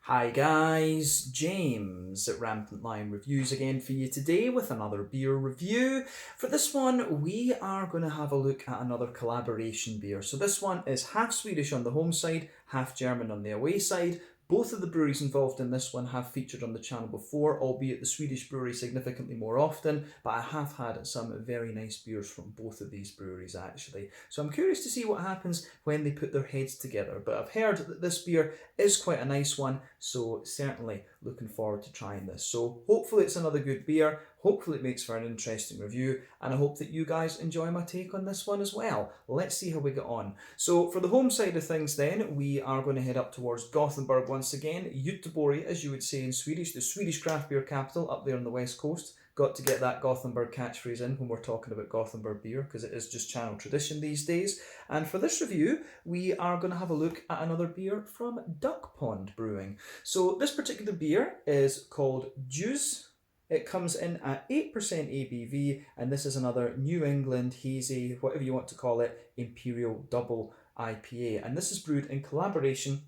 Hi guys, James at Rampant Lion Reviews again for you today with another beer review. For this one, we are going to have a look at another collaboration beer. So this one is half Swedish on the home side, half German on the away side. Both of the breweries involved in this one have featured on the channel before, albeit the Swedish brewery significantly more often, but I have had some very nice beers from both of these breweries actually. So I'm curious to see what happens when they put their heads together, but I've heard that this beer is quite a nice one, so certainly looking forward to trying this. So hopefully it's another good beer, hopefully it makes for an interesting review, and I hope that you guys enjoy my take on this one as well. Let's see how we get on. So for the home side of things then, we are going to head up towards Gothenburg once again, Göteborg as you would say in Swedish, the Swedish craft beer capital up there on the west coast. Got to get that Gothenburg catchphrase in when we're talking about Gothenburg beer because it is just channel tradition these days. And for this review, we are going to have a look at another beer from Duck Pond Brewing. So this particular beer is called Djooz. It comes in at 8% ABV, and this is another New England hazy, whatever you want to call it, Imperial Double IPA. And this is brewed in collaboration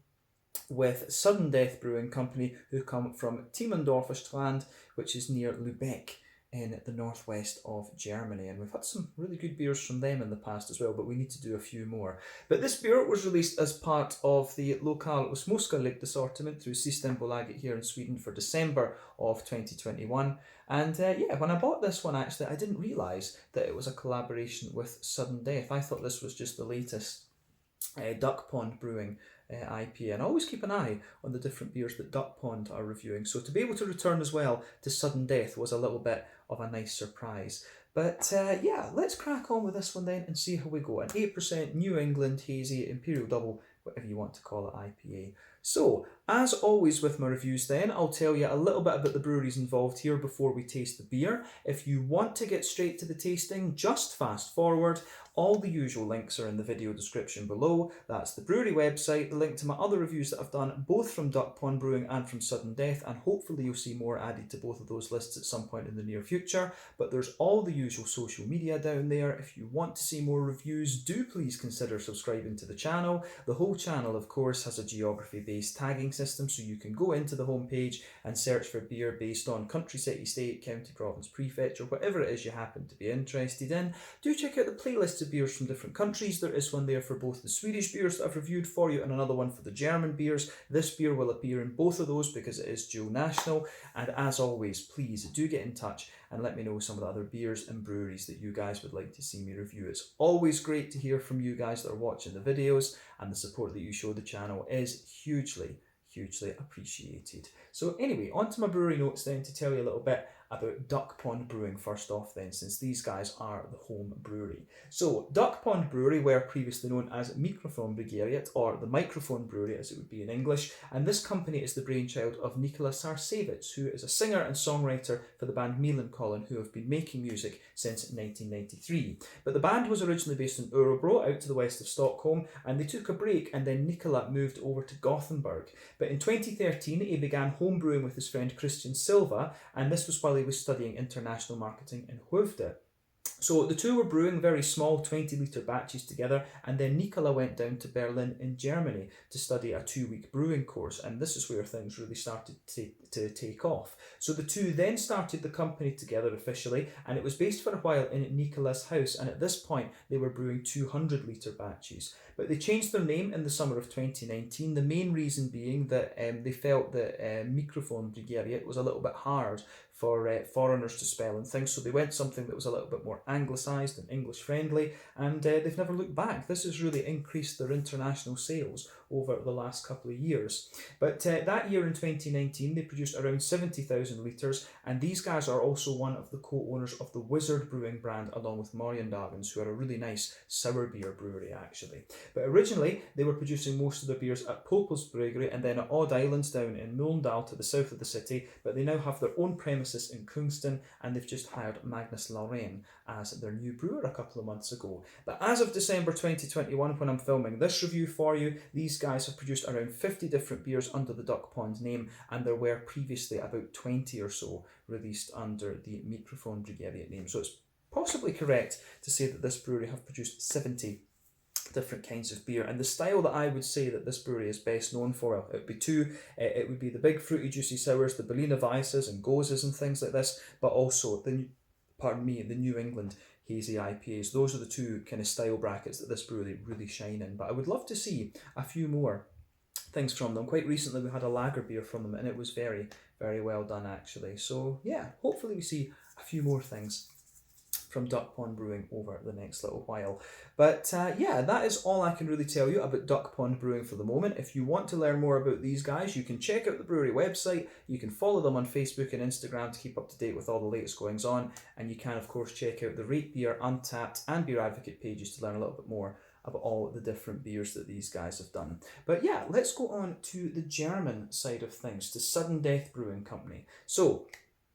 with Sudden Death Brewing Company, who come from Timmendorfer Strand, which is near Lübeck in the northwest of Germany. And we've had some really good beers from them in the past as well, but we need to do a few more. But this beer was released as part of the Lokal Småskaligt assortment through Systembolaget here in Sweden for December of 2021. And when I bought this one actually, I didn't realise that it was a collaboration with Sudden Death. I thought this was just the latest Duck Pond Brewing IPA, and I always keep an eye on the different beers that Duck Pond are reviewing, so to be able to return as well to Sudden Death was a little bit of a nice surprise. But let's crack on with this one then and see how we go. An 8% New England hazy Imperial Double, whatever you want to call it, IPA. So, as always with my reviews then, I'll tell you a little bit about the breweries involved here before we taste the beer. If you want to get straight to the tasting, just fast forward. All the usual links are in the video description below. That's the brewery website, the link to my other reviews that I've done, both from Duck Pond Brewing and from Sudden Death, and hopefully you'll see more added to both of those lists at some point in the near future. But there's all the usual social media down there. If you want to see more reviews, do please consider subscribing to the channel. The whole channel, of course, has a geography-based tagging system, so you can go into the homepage and search for beer based on country, city, state, county, province, prefecture, whatever it is you happen to be interested in. Do check out the playlist of beers from different countries. There is one there for both the Swedish beers that I've reviewed for you and another one for the German beers. This beer will appear in both of those because it is dual national. And as always, please do get in touch and let me know some of the other beers and breweries that you guys would like to see me review. It's always great to hear from you guys that are watching the videos, and the support that you show the channel is hugely appreciated. So anyway, on to my brewery notes then to tell you a little bit about Duck Pond Brewing first off then, since these guys are the home brewery. So Duck Pond Brewery were previously known as Mikrofonbryggeriet, or the Microphone Brewery as it would be in English, and this company is the brainchild of Nikola Sarcevich, who is a singer and songwriter for the band Millencolin, who have been making music since 1993. But the band was originally based in Örebro, out to the west of Stockholm, and they took a break, and then Nikola moved over to Gothenburg. But in 2013 he began home brewing with his friend Christian Silva, and this was while he was studying international marketing in Skövde. So the two were brewing very small 20-litre batches together, and then Nikola went down to Berlin in Germany to study a 2-week brewing course, and this is where things really started to take off. So the two then started the company together officially, and it was based for a while in Nikola's house, and at this point they were brewing 200-litre batches. But they changed their name in the summer of 2019, the main reason being that they felt that Mikrofonbryggeriet was a little bit hard for foreigners to spell and things, so they went something that was a little bit more anglicised and English friendly, and they've never looked back. This has really increased their international sales over the last couple of years. But that year in 2019 they produced around 70,000 litres, and these guys are also one of the co-owners of the Wizard Brewing brand along with Morgendagens, who are a really nice sour beer brewery actually. But originally they were producing most of their beers at Popels Brewery and then at Odd Islands down in Mölndal to the south of the city, but they now have their own premises in Kungston, and they've just hired Magnus Laurén as their new brewer a couple of months ago. But as of December 2021, when I'm filming this review for you, these guys have produced around 50 different beers under the Duck Pond name, and there were previously about 20 or so released under the Mikrofonbryggeriet name. So it's possibly correct to say that this brewery have produced 70 different kinds of beer. And the style that I would say that this brewery is best known for, well, it would be two. It would be the big fruity juicy sours, the Berliner Weisses and Gozes and things like this, but also the New England hazy IPAs. Those are the two kind of style brackets that this brewery really shine in. But I would love to see a few more things from them. Quite recently we had a lager beer from them and it was very, very well done actually. So yeah, hopefully we see a few more things from Duck Pond Brewing over the next little while. But yeah, that is all I can really tell you about Duck Pond Brewing for the moment. If you want to learn more about these guys, you can check out the brewery website, you can follow them on Facebook and Instagram to keep up to date with all the latest goings on, and you can of course check out the Rate Beer, Untappd and Beer Advocate pages to learn a little bit more about all the different beers that these guys have done. But yeah, let's go on to the German side of things, to Sudden Death Brewing Company. So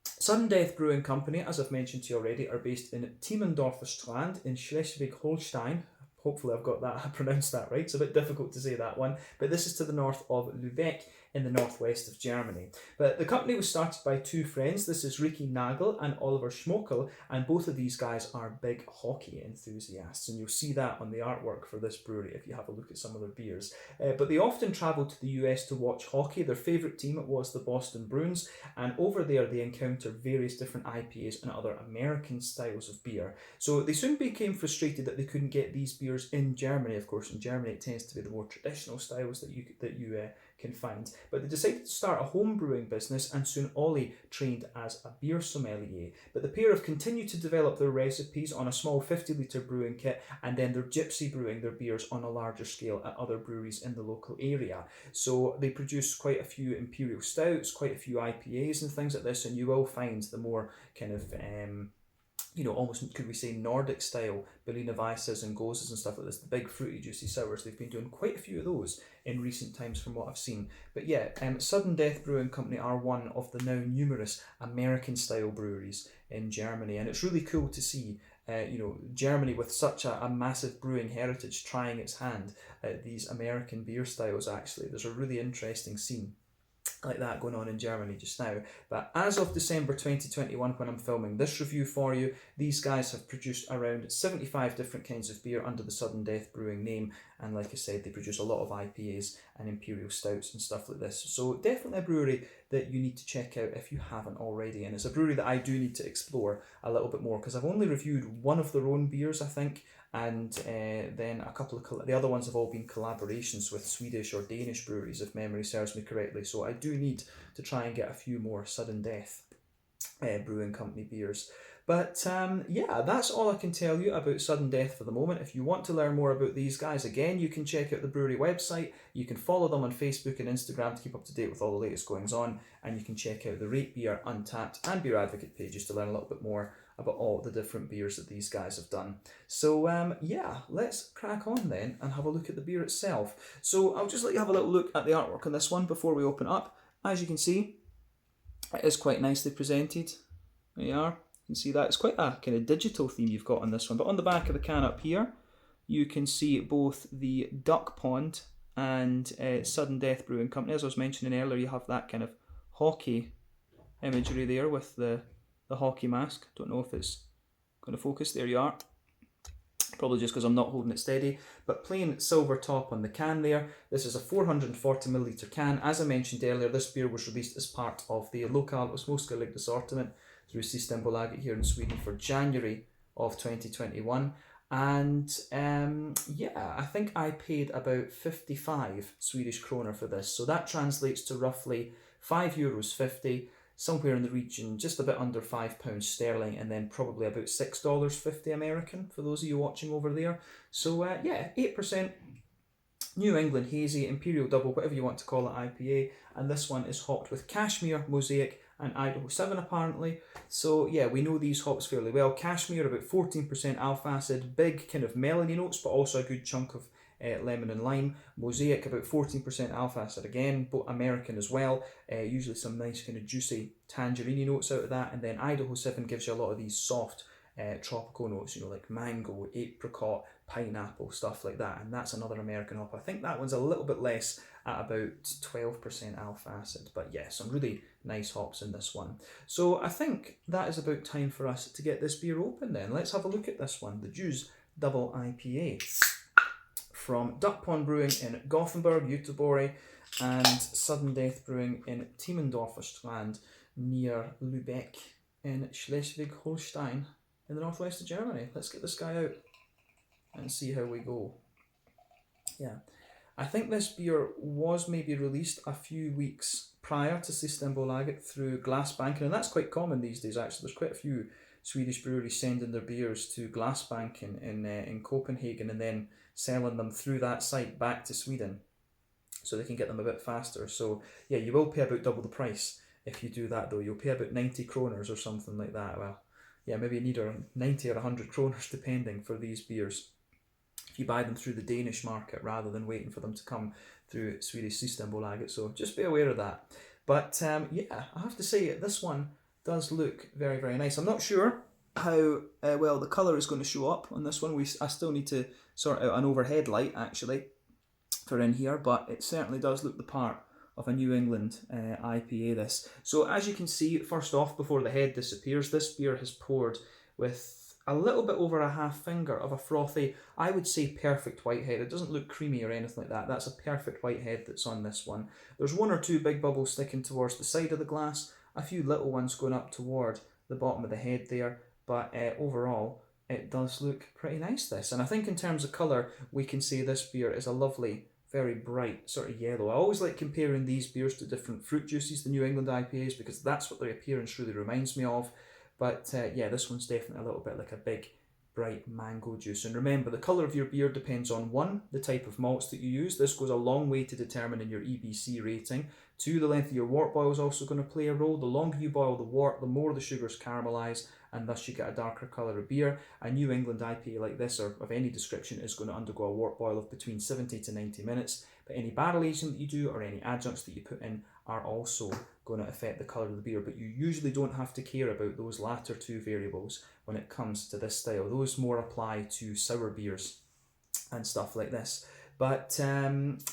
Sudden Death Brewing Company, as I've mentioned to you already, are based in Timmendorfer Strand in Schleswig-Holstein. Hopefully I've got that, I pronounced that right. It's a bit difficult to say that one. But this is to the north of Lübeck in the northwest of Germany. But the company was started by two friends. This is Ricky Nagel and Oliver Schmokel, and both of these guys are big hockey enthusiasts, and you'll see that on the artwork for this brewery if you have a look at some of their beers. But they often travelled to the US to watch hockey. Their favourite team was the Boston Bruins, and over there they encountered various different IPAs and other American styles of beer. So they soon became frustrated that they couldn't get these beers in Germany. Of course, in Germany it tends to be the more traditional styles that you can find. But they decided to start a home brewing business, and soon Ollie trained as a beer sommelier. But the pair have continued to develop their recipes on a small 50-litre brewing kit, and then they're gypsy brewing their beers on a larger scale at other breweries in the local area. So they produce quite a few imperial stouts, quite a few IPAs and things like this, and you will find the more kind of almost, could we say, Nordic style Berliner Weisses and Gozes and stuff like this, the big fruity juicy sours. They've been doing quite a few of those in recent times from what I've seen. But yeah, Sudden Death Brewing Company are one of the now numerous American style breweries in Germany, and it's really cool to see Germany with such a massive brewing heritage trying its hand at these American beer styles. Actually, there's a really interesting scene like that going on in Germany just now. But as of December 2021, when I'm filming this review for you, these guys have produced around 75 different kinds of beer under the Sudden Death Brewing name, and like I said, they produce a lot of IPAs and imperial stouts and stuff like this. So definitely a brewery that you need to check out if you haven't already, and it's a brewery that I do need to explore a little bit more, because I've only reviewed one of their own beers, I think, and then a couple of the other ones have all been collaborations with Swedish or Danish breweries, if memory serves me correctly. So I do need to try and get a few more Sudden Death Brewing Company beers. But yeah, that's all I can tell you about Sudden Death for the moment. If you want to learn more about these guys, again, you can check out the brewery website. You can follow them on Facebook and Instagram to keep up to date with all the latest goings on, and you can check out the Rate Beer, Untappd and Beer Advocate pages to learn a little bit more about all the different beers that these guys have done. So yeah, let's crack on then and have a look at the beer itself. So I'll just let you have a little look at the artwork on this one before we open it up. As you can see, it is quite nicely presented. There you are. You can see that it's quite a kind of digital theme you've got on this one. But on the back of the can up here, you can see both the Duck Pond and Sudden Death Brewing Company. As I was mentioning earlier, you have that kind of hockey imagery there with the hockey mask. Don't know if it's going to focus. There you are. Probably just because I'm not holding it steady. But plain silver top on the can there. This is a 440ml can. As I mentioned earlier, this beer was released as part of the Lokal och Småskaligt assortment through Systembolaget here in Sweden for January of 2021. And yeah, I think I paid about 55 Swedish kronor for this. So that translates to roughly €5.50, somewhere in the region, just a bit under £5 sterling, and then probably about $6.50 American for those of you watching over there. So yeah, 8% New England Hazy, Imperial Double, whatever you want to call it, IPA, and this one is hopped with Cashmere, Mosaic and Idaho 7 apparently. So yeah, we know these hops fairly well. Cashmere about 14% alpha acid, big kind of melony notes, but also a good chunk of lemon and lime. Mosaic about 14% alpha acid, again, both American as well. Usually some nice kind of juicy tangerine notes out of that. And then Idaho 7 gives you a lot of these soft tropical notes, like mango, apricot, pineapple, stuff like that. And that's another American hop. I think that one's a little bit less at about 12% alpha acid. But yeah, some really nice hops in this one. So I think that is about time for us to get this beer open then. Let's have a look at this one, the Djooz Double IPA. from Duck Pond Brewing in Gothenburg, Göteborg, and Sudden Death Brewing in Timmendorfer Strand near Lübeck in Schleswig-Holstein in the northwest of Germany. Let's get this guy out and see how we go. Yeah, I think this beer was maybe released a few weeks prior to Systembolaget through Glassbanken, and that's quite common these days actually. There's quite a few Swedish breweries sending their beers to Glassbanken in Copenhagen and then selling them through that site back to Sweden so they can get them a bit faster. So yeah, you will pay about double the price if you do that though. You'll pay about 90 kroners or something like that. Well, yeah, maybe you need 90 or 100 kroners depending for these beers if you buy them through the Danish market rather than waiting for them to come through Swedish Systembolaget. So just be aware of that. But yeah, I have to say this one does look very, very nice. I'm not sure how well the colour is going to show up on this one. I still need to sort out an overhead light actually for in here, but it certainly does look the part of a New England IPA this. So as you can see, first off, before the head disappears, this beer has poured with a little bit over a half finger of a frothy, I would say perfect whitehead. It doesn't look creamy or anything like that. That's a perfect whitehead that's on this one. There's one or two big bubbles sticking towards the side of the glass, a few little ones going up toward the bottom of the head there, but overall it does look pretty nice this. And I think in terms of colour, we can say this beer is a lovely, very bright sort of yellow. I always like comparing these beers to different fruit juices, the New England IPAs, because that's what their appearance really reminds me of. But yeah, this one's definitely a little bit like a big, bright mango juice. And remember, the colour of your beer depends on 1, the type of malts that you use. This goes a long way to determining your EBC rating. 2, the length of your wort boil is also going to play a role. The longer you boil the wort, the more the sugars caramelise, and thus you get a darker colour of beer. A New England IPA like this, or of any description, is going to undergo a wort boil of between 70 to 90 minutes. But any barrel aging that you do, or any adjuncts that you put in, are also going to affect the colour of the beer, but you usually don't have to care about those latter 2 variables when it comes to this style. Those more apply to sour beers and stuff like this. But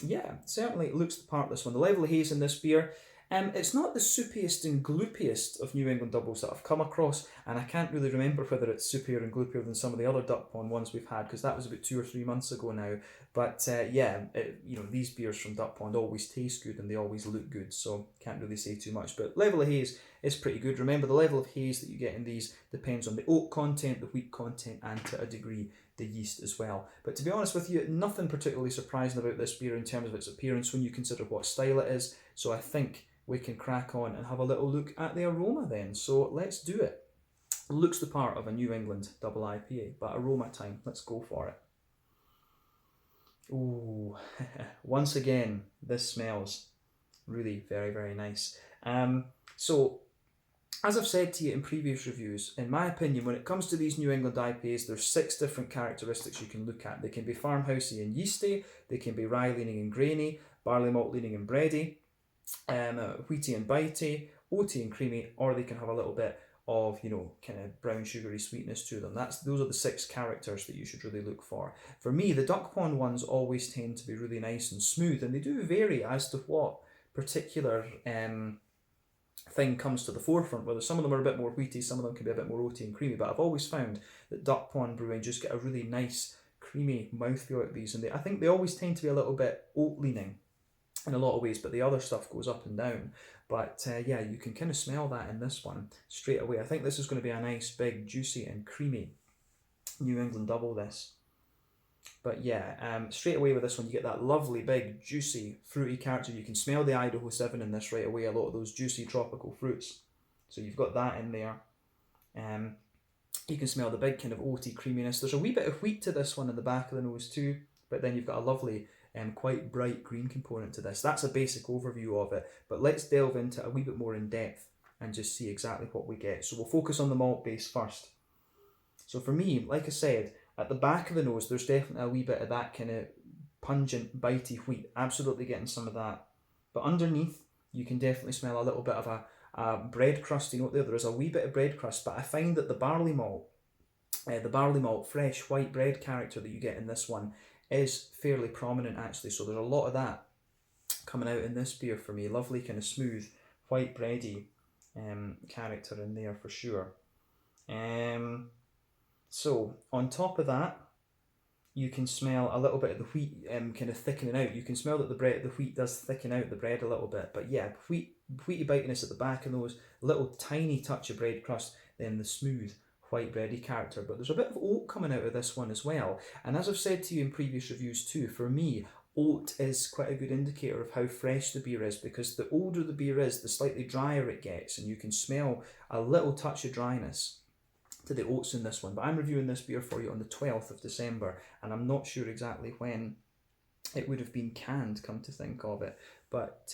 yeah, certainly it looks the part, this one. The level of haze in this beer, it's not the soupiest and gloopiest of New England doubles that I've come across, and I can't really remember whether it's soupier and gloopier than some of the other Duck Pond ones we've had, because that was about 2 or 3 months ago now. But yeah, you know, these beers from Duck Pond always taste good and they always look good, so can't really say too much. But level of haze is pretty good. Remember, the level of haze that you get in these depends on the oak content, the wheat content, and to a degree the yeast as well. But to be honest with you, nothing particularly surprising about this beer in terms of its appearance when you consider what style it is. So I think we can crack on and have a little look at the aroma then. So let's do it. Looks the part of a New England Double IPA, but aroma time, let's go for it. Ooh, once again, this smells really very, very nice. So, as I've said to you in previous reviews, in my opinion, when it comes to these New England IPAs, there's 6 different characteristics you can look at. They can be farmhousey and yeasty, they can be rye leaning and grainy, barley malt leaning and bready, wheaty and bitey, oaty and creamy, or they can have a little bit of, you know, kind of brown sugary sweetness to them. Those are the 6 characters that you should really look for. For me, the Duck Pond ones always tend to be really nice and smooth, and they do vary as to what particular thing comes to the forefront, whether some of them are a bit more wheaty, some of them can be a bit more oaty and creamy, but I've always found that Duck Pond Brewing just get a really nice creamy mouthfeel out of these, and I think they always tend to be a little bit oat leaning in a lot of ways, but the other stuff goes up and down. But yeah, you can kind of smell that in this one straight away. I think this is going to be a nice, big, juicy and creamy New England double this. But yeah, straight away with this one, you get that lovely, big, juicy, fruity character. You can smell the Idaho 7 in this right away, a lot of those juicy tropical fruits. So you've got that in there. You can smell the big kind of oaty creaminess. There's a wee bit of wheat to this one in the back of the nose too, but then you've got a lovely quite bright green component to this. That's a basic overview of it, but let's delve into a wee bit more in depth and just see exactly what we get. So we'll focus on the malt base first. So for me, like I said, at the back of the nose, there's definitely a wee bit of that kind of pungent, bitey wheat, absolutely getting some of that. But underneath, you can definitely smell a little bit of a bread crusty note there. There is a wee bit of bread crust, but I find that the barley malt, fresh white bread character that you get in this one is fairly prominent actually. So there's a lot of that coming out in this beer for me. Lovely kind of smooth, white bready character in there for sure. So on top of that, you can smell a little bit of the wheat kind of thickening out. You can smell that the wheat does thicken out the bread a little bit. But yeah, wheaty bitiness at the back of those, little tiny touch of bread crust, then the smooth white bready character. But there's a bit of oat coming out of this one as well. And as I've said to you in previous reviews too, for me, oat is quite a good indicator of how fresh the beer is, because the older the beer is, the slightly drier it gets, and you can smell a little touch of dryness to the oats in this one. But I'm reviewing this beer for you on the 12th of December, and I'm not sure exactly when it would have been canned, come to think of it. But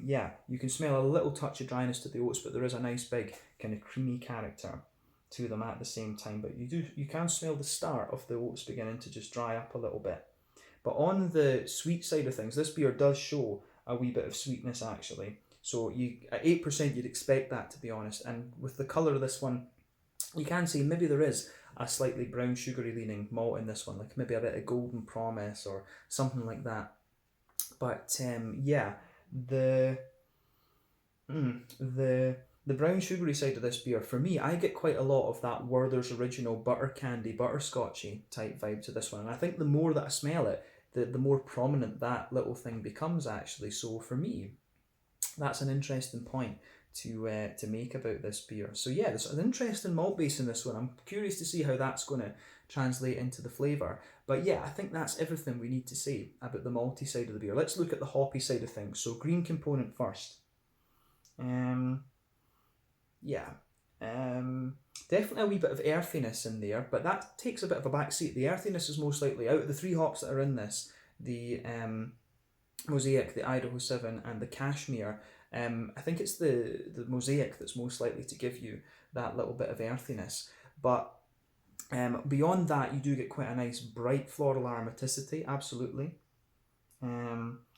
yeah, you can smell a little touch of dryness to the oats, but there is a nice big kind of creamy character to them at the same time. But you can smell the start of the oats beginning to just dry up a little bit. But on the sweet side of things, this beer does show a wee bit of sweetness actually. So at 8% you'd expect that, to be honest. And with the colour of this one, you can see maybe there is a slightly brown sugary leaning malt in this one, like maybe a bit of golden promise or something like that. But yeah, the brown sugary side of this beer, for me, I get quite a lot of that Werther's Original butter candy, butterscotchy type vibe to this one. And I think the more that I smell it, the more prominent that little thing becomes actually. So for me, that's an interesting point to make about this beer. So yeah, there's an interesting malt base in this one. I'm curious to see how that's going to translate into the flavour. But yeah, I think that's everything we need to say about the malty side of the beer. Let's look at the hoppy side of things. So green component first. Definitely a wee bit of earthiness in there, but that takes a bit of a back seat. The earthiness is most likely, out of the three hops that are in this, the Mosaic, the Idaho 7 and the Cashmere, I think it's the Mosaic that's most likely to give you that little bit of earthiness. But beyond that, you do get quite a nice bright floral aromaticity, absolutely.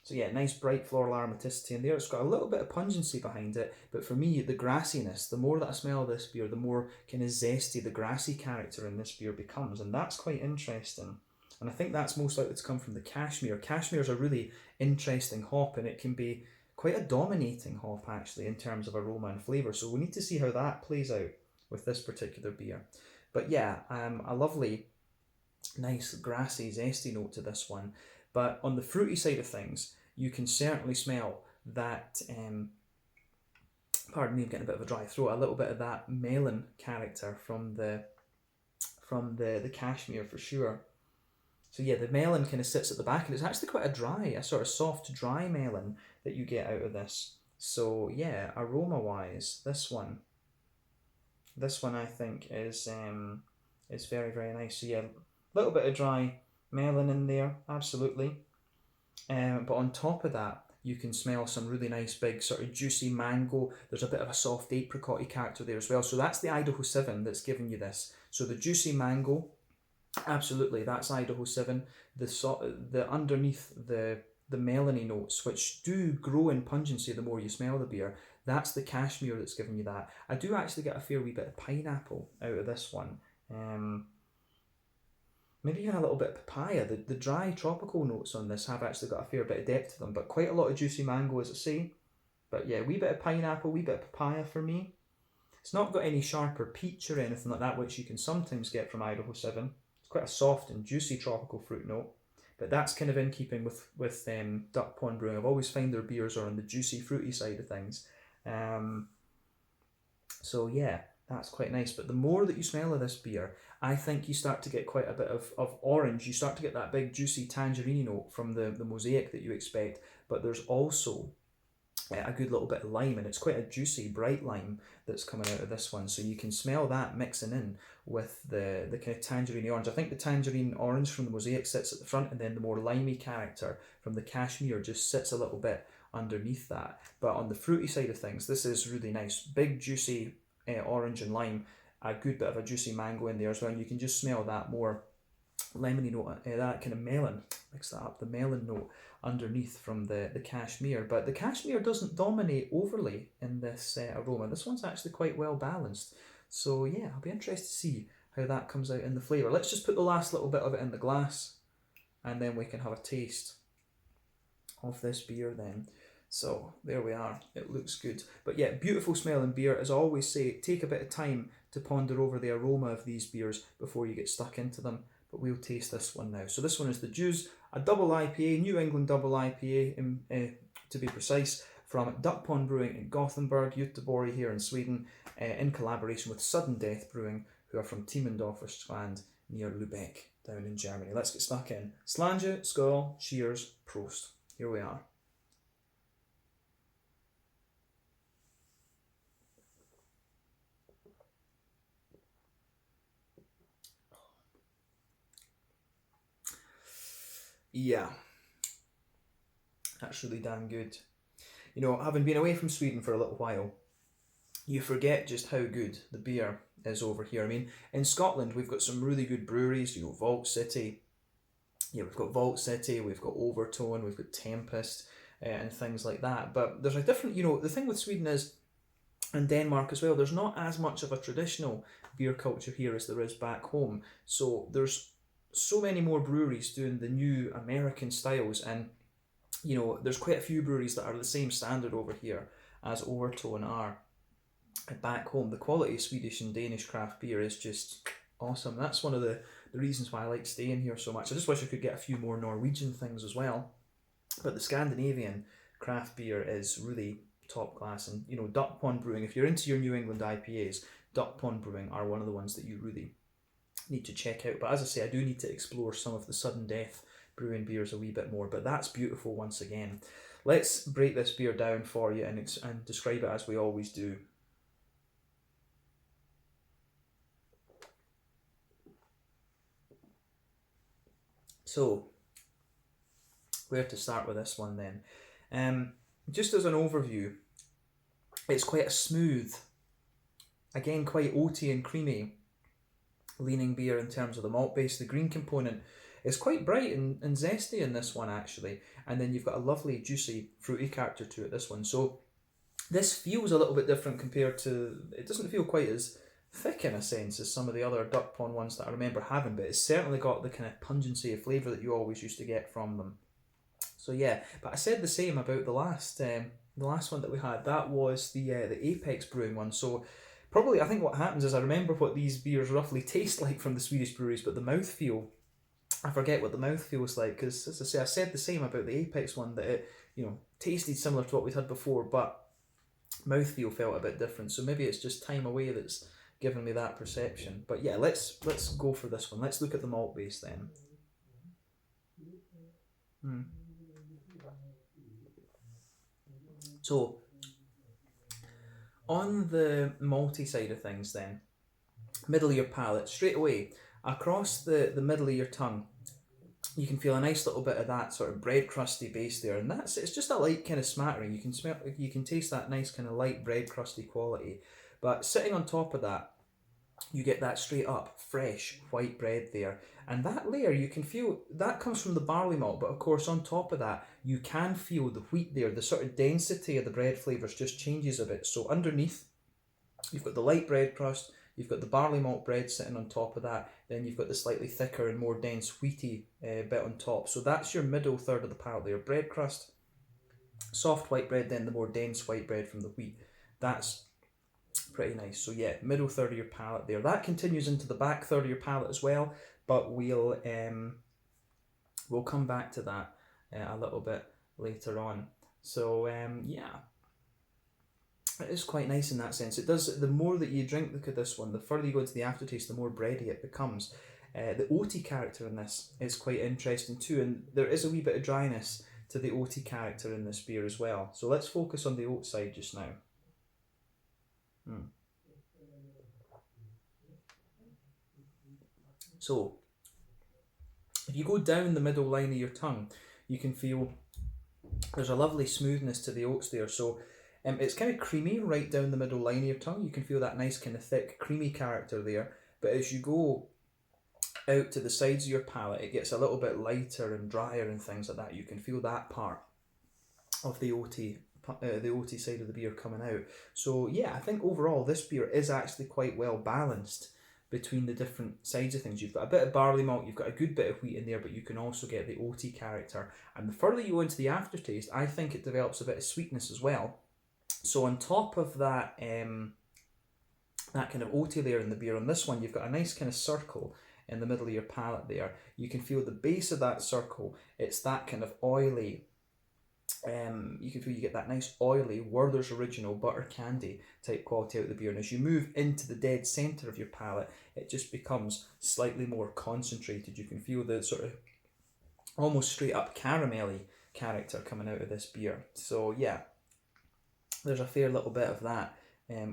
So yeah, nice bright floral aromaticity in there. It's got a little bit of pungency behind it, but for me, the grassiness, the more that I smell this beer, the more kind of zesty the grassy character in this beer becomes, and that's quite interesting. And I think that's most likely to come from the Cashmere. Cashmere is a really interesting hop, and it can be quite a dominating hop actually in terms of aroma and flavour. So we need to see how that plays out with this particular beer. But yeah, a lovely, nice, grassy, zesty note to this one. But on the fruity side of things, you can certainly smell that, pardon me, I'm getting a bit of a dry throat, a little bit of that melon character from the Cashmere for sure. So yeah, the melon kind of sits at the back, and it's actually quite a sort of soft, dry melon that you get out of this. So yeah, aroma-wise, this one I think is very, very nice. So yeah, a little bit of dry melon in there, absolutely. But on top of that, you can smell some really nice big sort of juicy mango. There's a bit of a soft apricot-y character there as well. So that's the Idaho 7 that's giving you this. So the juicy mango, absolutely, that's Idaho 7. The underneath the melony notes, which do grow in pungency the more you smell the beer, that's the Cashmere that's giving you that. I do actually get a fair wee bit of pineapple out of this one. Maybe even a little bit of papaya. The dry tropical notes on this have actually got a fair bit of depth to them, but quite a lot of juicy mango, as I say. But yeah, wee bit of pineapple, wee bit of papaya for me. It's not got any sharp or peach or anything like that, which you can sometimes get from Idaho 7. It's quite a soft and juicy tropical fruit note, but that's kind of in keeping with Duck Pond Brewing. I've always found their beers are on the juicy, fruity side of things. So yeah, that's quite nice. But the more that you smell of this beer, I think you start to get quite a bit of orange. You start to get that big juicy tangerine note from the Mosaic that you expect, but there's also a good little bit of lime, and it's quite a juicy, bright lime that's coming out of this one. So you can smell that mixing in with the kind of tangerine orange. I think the tangerine orange from the Mosaic sits at the front, and then the more limey character from the Cashmere just sits a little bit underneath that. But on the fruity side of things, this is really nice. Big, juicy orange and lime, a good bit of a juicy mango in there as well, and you can just smell that more lemony note, that kind of melon, mix that up, the melon note underneath from the Cashmere. But the Cashmere doesn't dominate overly in this aroma. This one's actually quite well balanced. So yeah, I'll be interested to see how that comes out in the flavour. Let's just put the last little bit of it in the glass, and then we can have a taste of this beer then. So there we are, it looks good. But yeah, beautiful smelling beer. As I always say, take a bit of time to ponder over the aroma of these beers before you get stuck into them. but we'll taste this one now. So this one is the Djooz, a double IPA, New England Double IPA to be precise, from Duck Pond Brewing in Gothenburg, Göteborg here in Sweden, in collaboration with Sudden Death Brewing, who are from Timmendorfer Strand near Lübeck down in Germany. Let's get stuck in. Slange, skål, cheers, prost. Here we are. Yeah, that's really damn good. You know, having been away from Sweden for a little while, you forget just how good the beer is over here. I mean, in Scotland, we've got some really good breweries, you know, Vault City. Yeah, we've got Vault City, we've got Overtone, we've got Tempest, and things like that. But there's a different, you know, the thing with Sweden is, and Denmark as well, there's not as much of a traditional beer culture here as there is back home. So there's so many more breweries doing the new American styles, and you know, there's quite a few breweries that are the same standard over here as Overtone are back home. The quality of Swedish and Danish craft beer is just awesome. That's one of the reasons why I like staying here so much. I just wish I could get a few more Norwegian things as well, but the Scandinavian craft beer is really top class. And you know, Duck Pond Brewing, if you're into your New England IPAs, Duck Pond Brewing are one of the ones that you really need to check out. But as I say, I do need to explore some of the Sudden Death Brewing beers a wee bit more, but that's beautiful once again. Let's break this beer down for you and describe it as we always do. So, where to start with this one then? Just as an overview, it's quite a smooth, again quite oaty and creamy leaning beer in terms of the malt base. The green component is quite bright and zesty in this one actually, and then you've got a lovely juicy fruity character to it, this one. So this feels a little bit different compared to, it doesn't feel quite as thick in a sense as some of the other Duck Pond ones that I remember having, but it's certainly got the kind of pungency of flavour that you always used to get from them. So yeah, but I said the same about the last one that we had. That was the Apex Brewing one. So probably I think what happens is I remember what these beers roughly taste like from the Swedish breweries, but the mouthfeel, I forget what the mouth feels like, because as I say, I said the same about the Apex one, that it, you know, tasted similar to what we'd had before, but mouthfeel felt a bit different. So maybe it's just time away that's given me that perception. But yeah, let's go for this one. Let's look at the malt base then. So on the malty side of things then, middle of your palate, straight away, across the middle of your tongue, you can feel a nice little bit of that sort of bread crusty base there, and it's just a light kind of smattering. You can taste that nice kind of light bread crusty quality, but sitting on top of that, you get that straight up fresh white bread there, and that layer you can feel that comes from the barley malt, but of course on top of that you can feel the wheat there. The sort of density of the bread flavours just changes a bit. So underneath you've got the light bread crust, you've got the barley malt bread sitting on top of that, then you've got the slightly thicker and more dense wheaty bit on top. So that's your middle third of the palate there. Bread crust, soft white bread, then the more dense white bread from the wheat. That's pretty nice. So yeah, middle third of your palate there. That continues into the back third of your palate as well, but we'll come back to that a little bit later on. So yeah, it is quite nice in that sense. It does, the more that you drink look at this one, the further you go into the aftertaste, the more bready it becomes. The oaty character in this is quite interesting too, and there is a wee bit of dryness to the oaty character in this beer as well. So let's focus on the oat side just now. So if you go down the middle line of your tongue, you can feel there's a lovely smoothness to the oats there. So it's kind of creamy right down the middle line of your tongue. You can feel that nice kind of thick creamy character there, but as you go out to the sides of your palate, it gets a little bit lighter and drier and things like that. You can feel that part of the oaty side of the beer coming out. So yeah, I think overall this beer is actually quite well balanced between the different sides of things. You've got a bit of barley malt, you've got a good bit of wheat in there, but you can also get the oaty character. And the further you go into the aftertaste, I think it develops a bit of sweetness as well. So on top of that, that kind of oaty layer in the beer, on this one you've got a nice kind of circle in the middle of your palate there. You can feel the base of that circle. It's that kind of oily, you can feel you get that nice oily Werther's Original butter candy type quality out of the beer. And as you move into the dead centre of your palate, it just becomes slightly more concentrated. You can feel the sort of almost straight up caramelly character coming out of this beer. So yeah, there's a fair little bit of that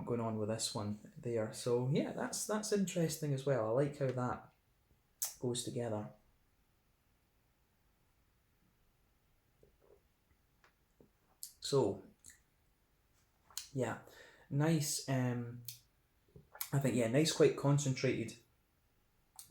going on with this one there. So yeah, that's interesting as well. I like how that goes together. So yeah, nice, I think, yeah, nice quite concentrated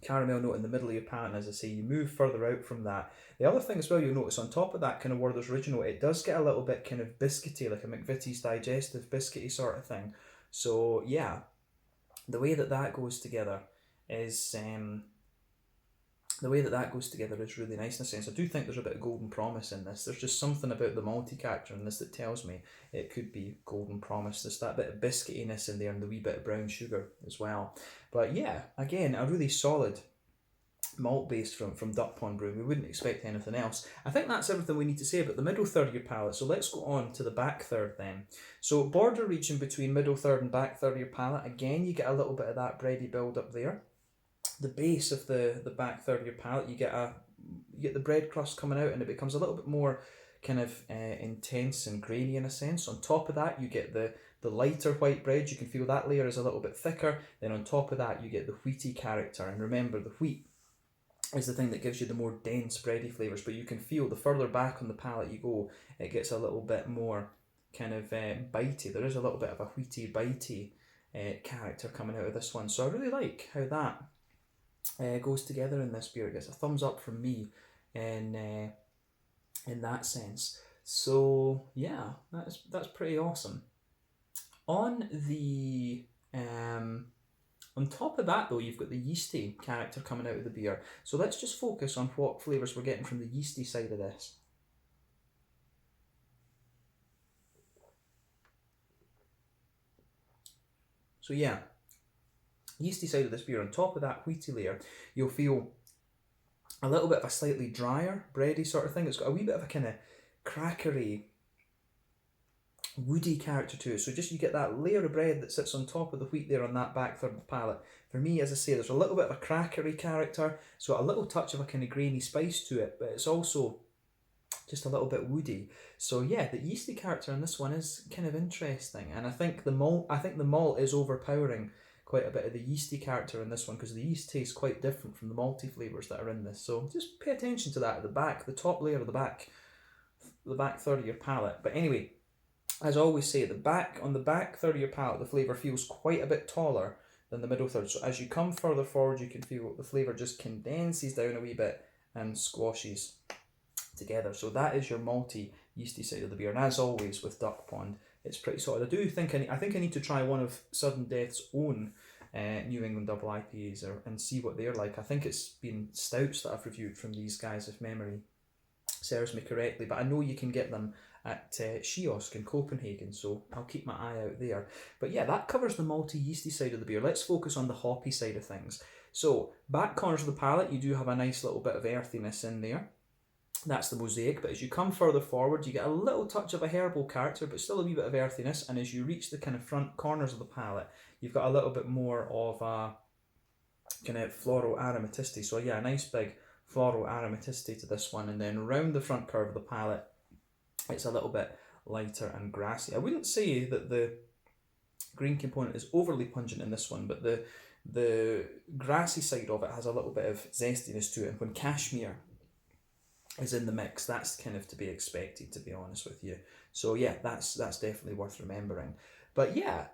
caramel note in the middle of your palate, and as I say, you move further out from that. The other thing as well, you'll notice on top of that kind of Werther's Original, it does get a little bit kind of biscuity, like a McVitie's Digestive biscuity sort of thing. So yeah, the way that that goes together is really nice in a sense. I do think there's a bit of golden promise in this. There's just something about the malty character in this that tells me it could be golden promise. There's that bit of biscuitiness in there and the wee bit of brown sugar as well. But yeah, again, a really solid malt base from Duck Pond Brewing. We wouldn't expect anything else. I think that's everything we need to say about the middle third of your palate. So let's go on to the back third then. So border region between middle third and back third of your palate. Again, you get a little bit of that bready build up there. The base of the back third of your palate, you get the bread crust coming out, and it becomes a little bit more kind of intense and grainy in a sense. On top of that, you get the lighter white bread. You can feel that layer is a little bit thicker. Then on top of that, you get the wheaty character. And remember, the wheat is the thing that gives you the more dense bready flavours. But you can feel the further back on the palate you go, it gets a little bit more kind of bitey. There is a little bit of a wheaty, bitey character coming out of this one. So I really like how that goes together in this beer. It gets a thumbs up from me in that sense. So yeah, that's pretty awesome. On the on top of that though, you've got the yeasty character coming out of the beer. So let's just focus on what flavours we're getting from the yeasty side of this. So yeah, yeasty side of this beer, on top of that wheaty layer, you'll feel a little bit of a slightly drier, bready sort of thing. It's got a wee bit of a kind of crackery, woody character to it. So just you get that layer of bread that sits on top of the wheat there on that back third of the palate. For me, as I say, there's a little bit of a crackery character, so a little touch of a kind of grainy spice to it, but it's also just a little bit woody. So yeah, the yeasty character in this one is kind of interesting, and I think the malt is overpowering quite a bit of the yeasty character in this one, because the yeast tastes quite different from the malty flavours that are in this. So just pay attention to that at the back, the top layer of the back third of your palate. But anyway, as I always say, on the back third of your palate, the flavour feels quite a bit taller than the middle third. So as you come further forward, you can feel the flavour just condenses down a wee bit and squashes together. So that is your malty, yeasty side of the beer. And as always with Duck Pond, it's pretty solid. I think I need to try one of Sudden Death's own New England Double IPAs and see what they're like. I think it's been stouts that I've reviewed from these guys, if memory serves me correctly. But I know you can get them at Kiosk in Copenhagen, so I'll keep my eye out there. But yeah, that covers the malty, yeasty side of the beer. Let's focus on the hoppy side of things. So back corners of the palate, you do have a nice little bit of earthiness in there. That's the mosaic, but as you come further forward, you get a little touch of a herbal character, but still a wee bit of earthiness. And as you reach the kind of front corners of the palate, you've got a little bit more of a kind of floral aromaticity. So yeah, a nice big floral aromaticity to this one. And then around the front curve of the palate, it's a little bit lighter and grassy. I wouldn't say that the green component is overly pungent in this one, but the grassy side of it has a little bit of zestiness to it. And when cashmere is in the mix, that's kind of to be expected, to be honest with you. So yeah, that's definitely worth remembering. But yeah,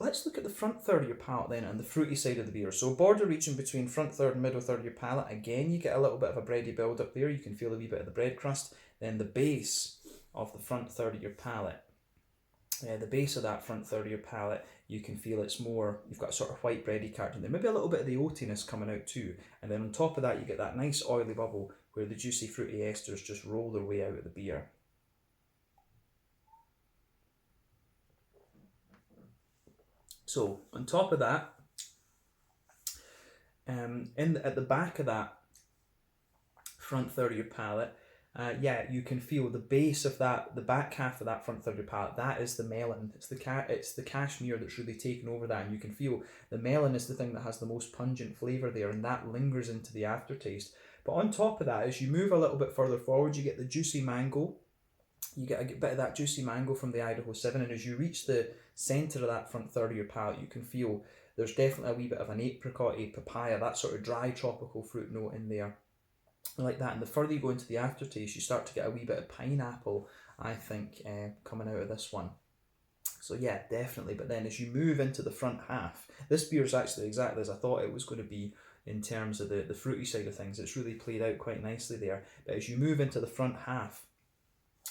let's look at the front third of your palate then, and the fruity side of the beer. So border region between front third and middle third of your palate. Again, you get a little bit of a bready build up there. You can feel a wee bit of the bread crust. Then the base of the front third of your palate. The base of that front third of your palate, you can feel it's more, you've got a sort of white bready character there. Maybe a little bit of the oatiness coming out too. And then on top of that, you get that nice oily bubble where the juicy fruity esters just roll their way out of the beer. So on top of that, at the back of that front third of your palate, yeah, you can feel the base of that, the back half of that front third of your palate. That is the melon. It's the cashmere that's really taken over that, and you can feel the melon is the thing that has the most pungent flavour there, and that lingers into the aftertaste. But on top of that, as you move a little bit further forward, you get the juicy mango. You get a bit of that juicy mango from the Idaho 7, and as you reach the centre of that front third of your palate, you can feel there's definitely a wee bit of an apricot, a papaya, that sort of dry tropical fruit note in there, like that. And the further you go into the aftertaste, you start to get a wee bit of pineapple, I think, coming out of this one. So yeah, definitely. But then as you move into the front half, this beer is actually exactly as I thought it was going to be in terms of the fruity side of things. It's really played out quite nicely there. But as you move into the front half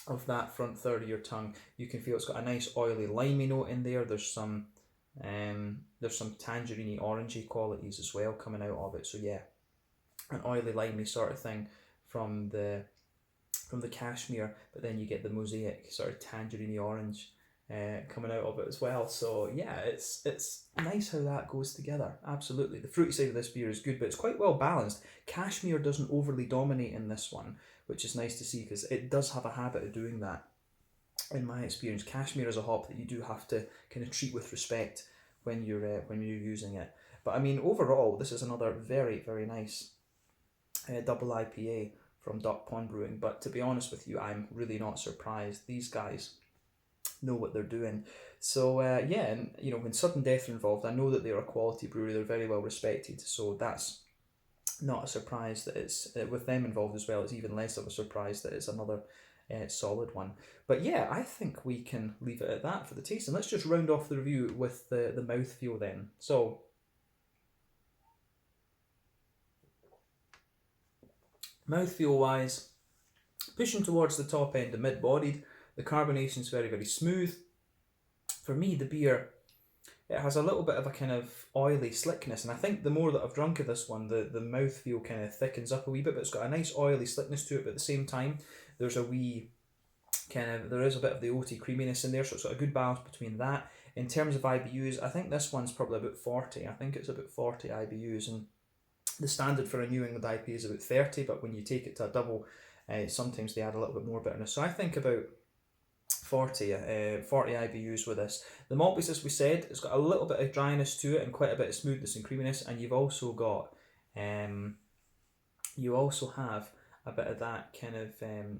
of that front third of your tongue, you can feel it's got a nice oily limey note in there. There's some tangerine orangey qualities as well coming out of it. So yeah, an oily limey sort of thing from the cashmere, but then you get the mosaic sort of tangerine orange coming out of it as well. So yeah, it's nice how that goes together. Absolutely, the fruity side of this beer is good, but it's quite well balanced. Cashmere doesn't overly dominate in this one, which is nice to see, because it does have a habit of doing that. In my experience, cashmere is a hop that you do have to kind of treat with respect when you're using it. But I mean, overall, this is another very, very nice double IPA from Duck Pond Brewing. But to be honest with you, I'm really not surprised. These guys know what they're doing. So yeah, and you know, when Sudden Death are involved, I know that they're a quality brewery. They're very well respected. So that's not a surprise that it's with them involved as well. It's even less of a surprise that it's another solid one. But yeah, I think we can leave it at that for the taste, and let's just round off the review with the mouthfeel then. So mouthfeel wise, pushing towards the top end of mid-bodied. The carbonation is very, very smooth. For me, the beer, it has a little bit of a kind of oily slickness, and I think the more that I've drunk of this one, the mouthfeel kind of thickens up a wee bit, but it's got a nice oily slickness to it, but at the same time, there is a bit of the oaty creaminess in there, so it's got a good balance between that. In terms of IBUs, I think this one's probably about 40. I think it's about 40 IBUs, and the standard for a New England IPA is about 30, but when you take it to a double, sometimes they add a little bit more bitterness. So I think about 40 IBUs with this. The malt base, as we said, it's got a little bit of dryness to it and quite a bit of smoothness and creaminess, and you've also got you also have a bit of that kind of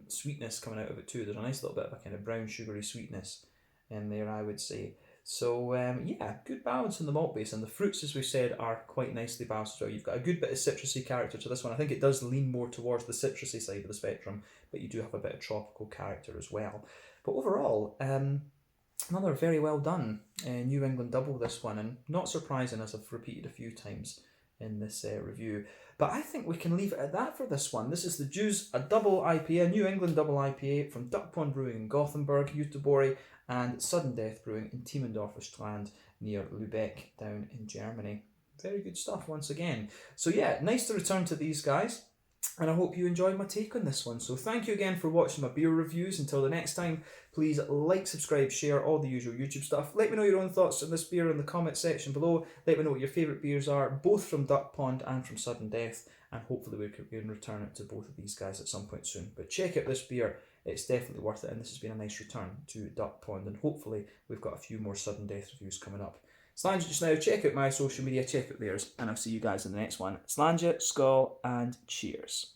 sweetness coming out of it too. There's a nice little bit of a kind of brown sugary sweetness in there, I would say. So yeah, good balance in the malt base, and the fruits, as we said, are quite nicely balanced as well. You've got a good bit of citrusy character to this one. I think it does lean more towards the citrusy side of the spectrum, but you do have a bit of tropical character as well. But overall, another very well done New England double, this one, and not surprising, as I've repeated a few times in this review. But I think we can leave it at that for this one. This is the Djooz, a double IPA, New England double IPA from Duck Pond Brewing in Gothenburg, Göteborg, and Sudden Death Brewing in Timmendorfer Strand near Lübeck down in Germany. Very good stuff once again. So yeah, nice to return to these guys, and I hope you enjoyed my take on this one. So thank you again for watching my beer reviews. Until the next time, please like, subscribe, share, all the usual YouTube stuff. Let me know your own thoughts on this beer in the comment section below. Let me know what your favourite beers are, both from Duck Pond and from Sudden Death, and hopefully we can return it to both of these guys at some point soon. But check out this beer, it's definitely worth it, and this has been a nice return to Duck Pond, and hopefully we've got a few more Sudden Death reviews coming up. Slàinte just now, check out my social media, check out theirs, and I'll see you guys in the next one. Slàinte, skål, and cheers.